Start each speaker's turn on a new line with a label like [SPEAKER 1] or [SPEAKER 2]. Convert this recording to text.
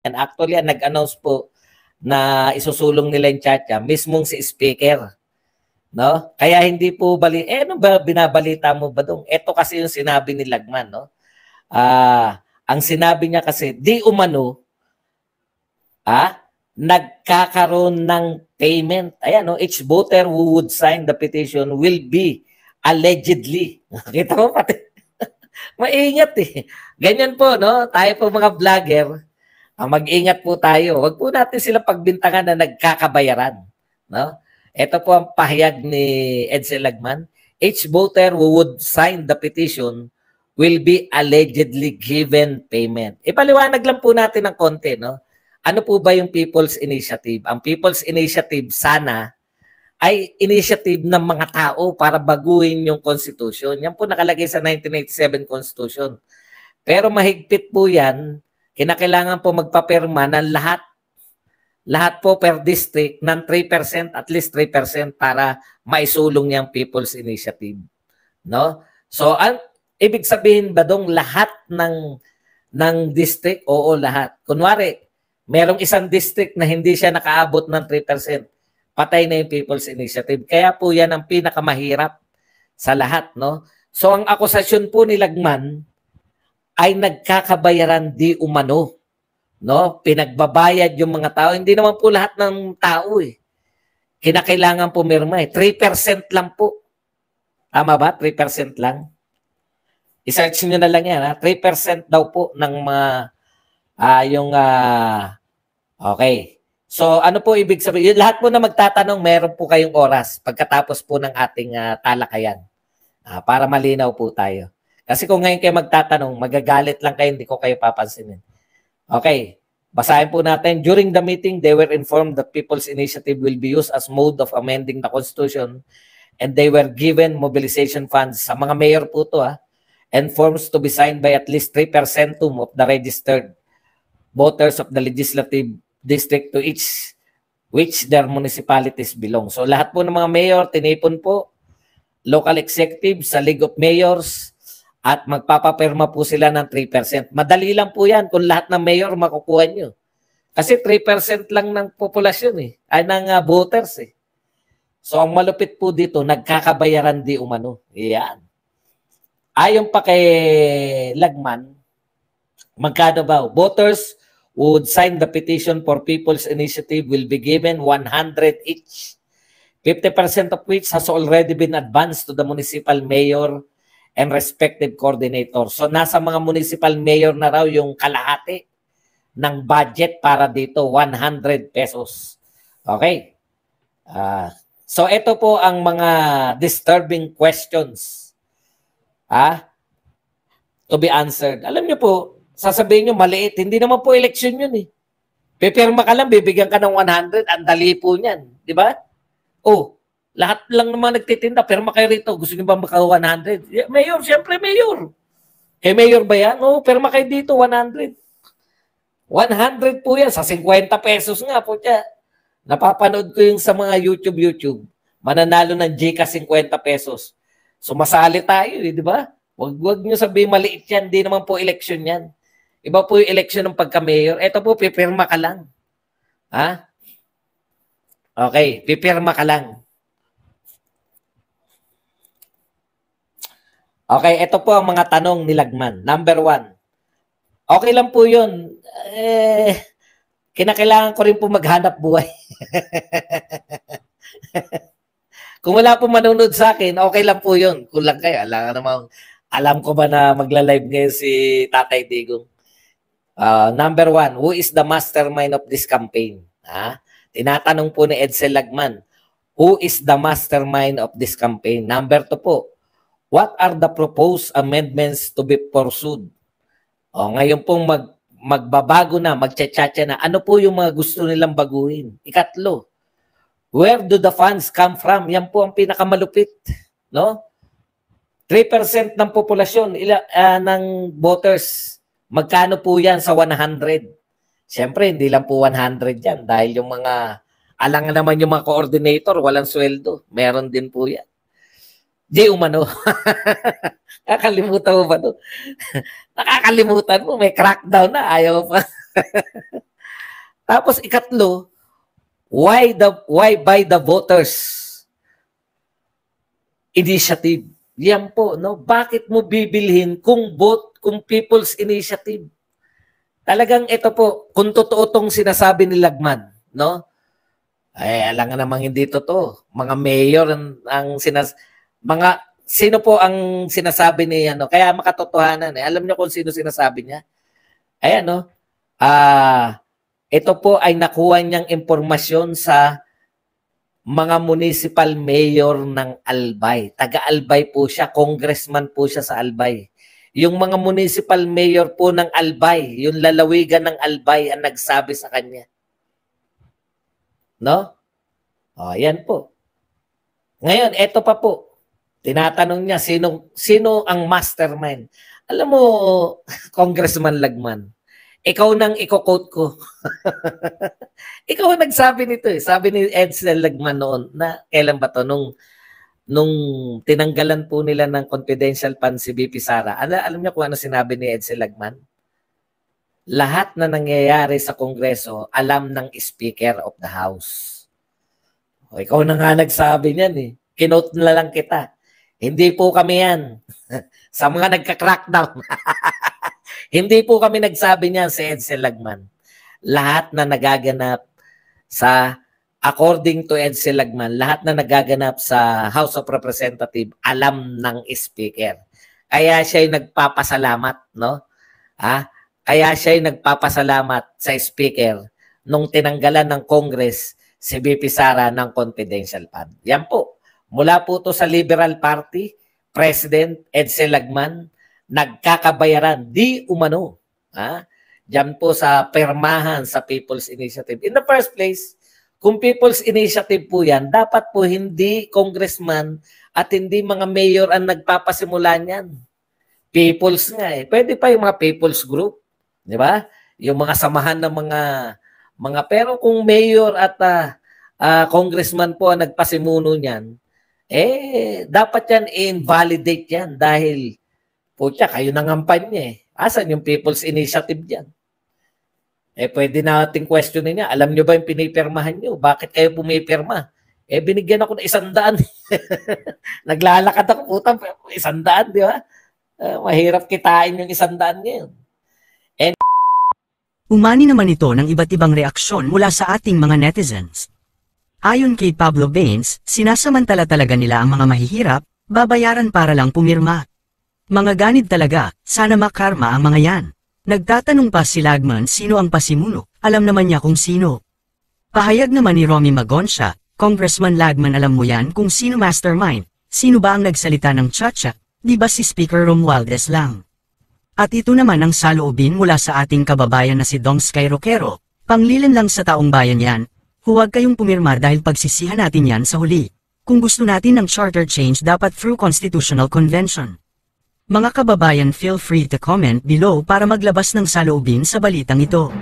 [SPEAKER 1] And actually, nag-announce po na isusulong nila yung Chacha, mismong si speaker. No? Kaya hindi po ano ba binabalita mo ba dong? Ito kasi yung sinabi ni Lagman, no? Ang sinabi niya kasi, di umano, nagkakaroon ng payment. Ayan, no? Each voter who would sign the petition will be allegedly. Kita mo pati. Maingat eh. Ganyan po, no? Tayo po mga vlogger, mag-ingat po tayo. Huwag po natin sila pagbintangan na nagkakabayaran. No? Ito po ang pahayag ni Edsel Lagman. Each voter who would sign the petition will be allegedly given payment. Ipaliwanag lang po natin ng konti. No? Ano po ba yung People's Initiative? Ang People's Initiative sana ay initiative ng mga tao para baguhin yung Constitution. Yan po nakalagay sa 1987 Constitution. Pero mahigpit po yan. Kinakailangan po magpapirma ng lahat po per district ng 3%, at least 3% para maisulong niyang People's Initiative. No? So, ibig sabihin ba dong lahat ng district? Oo, lahat. Kunwari, merong isang district na hindi siya nakaabot ng 3%. Patay na yung People's Initiative. Kaya po yan ang pinakamahirap sa lahat. No? So, ang akusasyon po ni Lagman ay nagkakabayaran di umano. No? Pinagbabayad yung mga tao. Hindi naman po lahat ng tao eh. Kinakailangan pumirma eh. 3% lang po. Tama ba? 3% lang. I-search nyo na lang yan. 3% daw po ng mga okay. So ano po ibig sabihin? Lahat po na magtatanong, meron po kayong oras pagkatapos po ng ating talakayan. Para malinaw po tayo. Kasi kung ngayon kayo magtatanong, magagalit lang kayo, hindi ko kayo papansinin. Okay, basahin po natin. During the meeting, they were informed that People's Initiative will be used as mode of amending the Constitution, and they were given mobilization funds. Sa mga mayor po to, and forms to be signed by at least 3% of the registered voters of the legislative district to each which their municipalities belong. So lahat po ng mga mayor, tinipon po, local executive sa League of Mayors, at magpapapirma po sila ng 3%. Madali lang po yan kung lahat ng mayor makukuha nyo. Kasi 3% lang ng populasyon ay ng voters eh. So ang malupit po dito, nagkakabayaran di umano. Yan. Ayon pa kay Lagman, magkano ba? Voters would sign the petition for People's Initiative will be given 100 each. 50% of which has already been advanced to the municipal mayor and respective coordinator. So nasa mga municipal mayor na raw yung kalahati ng budget para dito, 100 pesos. Okay? So ito po ang mga disturbing questions to be answered. Alam niyo po, sasabihin nyo maliit, hindi naman po election yun eh. Pipirma ka lang, bibigyan ka ng 100, ang dali po niyan. Di ba? Lahat lang naman nagtitinda, pirma kayo rito. Gusto nyo ba maka 100? Mayor, siyempre mayor. Mayor ba yan? Pirma kayo dito, 100. 100 po yan, sa 50 pesos nga po siya. Napapanood ko yung sa mga YouTube. Mananalo ng Gcash 50 pesos. Sumasali tayo di ba? Wag nyo sabihin maliit yan, di naman po election yan. Iba po yung election ng pagka-mayor. Ito po, pipirma ka lang. Okay, pipirma ka lang. Okay, ito po ang mga tanong ni Lagman. Number 1. Okay lang po yun. Kinakailangan ko rin po maghanap buhay. Kung wala po manonood sa akin, okay lang po yun. Kulang kayo. Alam ko ba na magla-live ngayon si Tatay Digong? Number 1, who is the mastermind of this campaign? Tinatanong po ni Edsel Lagman, who is the mastermind of this campaign? Number 2 po, what are the proposed amendments to be pursued? Ngayon pong magbabago na, magchat-chatcha na, ano po yung mga gusto nilang baguhin? Ikatlo, where do the funds come from? Yan po ang pinakamalupit. No? 3% ng populasyon ng voters, magkano po yan sa 100? Siyempre, hindi lang po 100 yan dahil yung mga, alang naman yung mga coordinator, walang sweldo. Meron din po yan. Di umano. Nakakalimutan mo ba ito? Nakakalimutan mo, may crackdown na, ayaw pa. Tapos ikatlo, why by the voters initiative? Yan po, no? Bakit mo bibilhin kung people's initiative? Talagang ito po, kung totoo tong sinasabi ni Lagman, no? Ay, alam nga namang hindi totoo. Mga mayor sino po ang sinasabi ni ano? Kaya makatotohanan eh. Alam niyo kung sino sinasabi niya? Ayan, no? Ito po ay nakuha niyang impormasyon sa mga municipal mayor ng Albay. Taga-Albay po siya, congressman po siya sa Albay. Yung mga municipal mayor po ng Albay, yung lalawigan ng Albay ang nagsabi sa kanya. No? O, yan po. Ngayon, eto pa po. Tinatanong niya, sino ang mastermind? Alam mo, Congressman Lagman, ikaw nang i-quote ko. Ikaw ang nagsabi nito eh. Sabi ni Edsel Lagman noon na kailan ba to? Nung tinanggalan po nila ng confidential fund si BP Sara. Alam niyo kung ano sinabi ni Edsel Lagman? Lahat na nangyayari sa Kongreso, alam ng Speaker of the House. O, ikaw na nga nagsabi niyan eh. Kinote na lang kita. Hindi po kami yan. Sa mga nagka-crackdown. Hindi po kami nagsabi niyan si Edsel Lagman. Lahat na nagaganap according to Edsel Lagman, lahat na nagaganap sa House of Representatives, alam ng Speaker. Kaya siya ay nagpapasalamat, no? Kaya siya ay nagpapasalamat sa Speaker nung tinanggalan ng Congress si BP Sara ng confidential fund. Yan po. Mula po to sa Liberal Party, President Edsel Lagman, nagkakabayaran, di umano. Diyan po sa permahan sa People's Initiative. In the first place, kung People's Initiative po yan, dapat po hindi congressman at hindi mga mayor ang nagpapasimula niyan. People's nga eh. Pwede pa yung mga People's Group. Di ba? Yung mga samahan ng mga pero kung mayor at congressman po ang nagpasimuno niyan, dapat yan invalidate yan dahil putya, kayo nangampanya eh. Asan yung People's Initiative dyan? Pwede nating questionin niya. Alam nyo ba yung pinipirmahan nyo? Bakit kayo pumipirma? Binigyan ako ng 100. Naglalakad ako, putang 100, di ba? Mahirap kitain yung 100 ngayon.
[SPEAKER 2] Umani naman ito ng iba't ibang reaksyon mula sa ating mga netizens. Ayon kay Pablo Baines, sinasamantala talaga nila ang mga mahihirap, babayaran para lang pumirma. Mga ganid talaga, sana makarma ang mga yan. Nagtatanong pa si Lagman sino ang pasimuno, alam naman niya kung sino. Pahayag naman ni Romy Magoncia, Congressman Lagman alam mo yan kung sino mastermind, sino ba ang nagsalita ng tsa-tsa, di ba si Speaker Romualdez lang. At ito naman ang saloobin mula sa ating kababayan na si Dong Sky Roquero, panglilin lang sa taong bayan yan, huwag kayong pumirma dahil pagsisihan natin yan sa huli. Kung gusto natin ng charter change dapat through constitutional convention. Mga kababayan, feel free to comment below para maglabas ng saloobin sa balitang ito.